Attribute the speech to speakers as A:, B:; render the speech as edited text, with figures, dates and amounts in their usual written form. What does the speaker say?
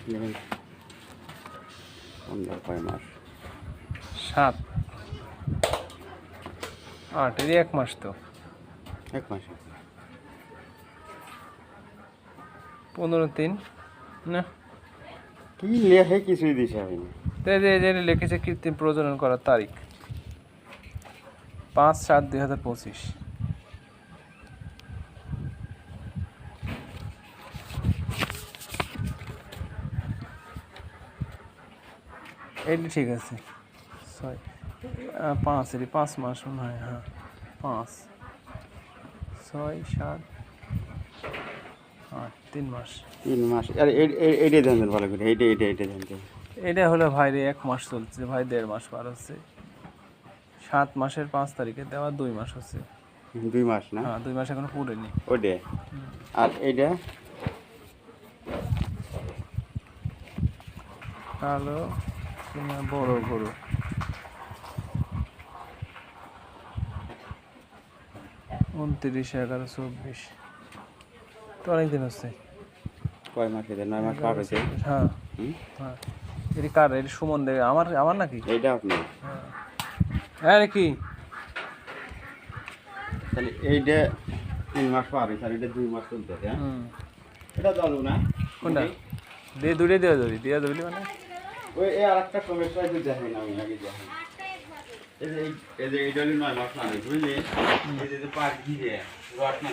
A: 15 কয় মাস?
B: 7 8 এর 1 মাস তো
A: 1 মাস।
B: 15-3 না
A: কি লেখে কিছুই দিছে আমি।
B: যে লিখেছে কৃত্রিম প্রজনন করার তারিখ 5/7/2025। এইটা ঠিক আছে 5 মাস মনে হয়। হ্যাঁ 5 6 7 8 3 মাস।
A: 3 মাস। আর এইটা দেন ভালো করে, এইটা দেন।
B: এটা হলো ভাই রে 1 মাস চলছে ভাই, 1.5 মাস পার হচ্ছে। 7 মাসের 5 তারিখে দেওয়া 2 মাস হচ্ছে।
A: 2 মাস না?
B: হ্যাঁ 2 মাস এখনো পুরেনি।
A: ওইটা। আর এইটা
B: কালো কিনা বড় গরু। 29/11/24 তো অনেকদিন হচ্ছে।
A: কয় মাস? এটা 9 মাস পার হয়েছে।
B: হ্যাঁ হ্যাঁ এটি কার? এটি সুমন দেবে। আমার নাকি?
A: এইটা আপনি।
B: হ্যাঁ রে কি
A: তাহলে এইটা 3 মাস পার হয়েছে, আর এটা 2 মাস চলতেছে। হ্যাঁ এটা দলু না?
B: কোনটা দিয়ে দূরে দেওয়া যাবি দেওয়া যাবি মানে
A: ওই আর একটা সমস্যা আছে, দেখেন আমি আগে দেখেন। এই যে এইটা হলো 9 মাস না, বুঝলি? এই যে পার ঘিরে রড না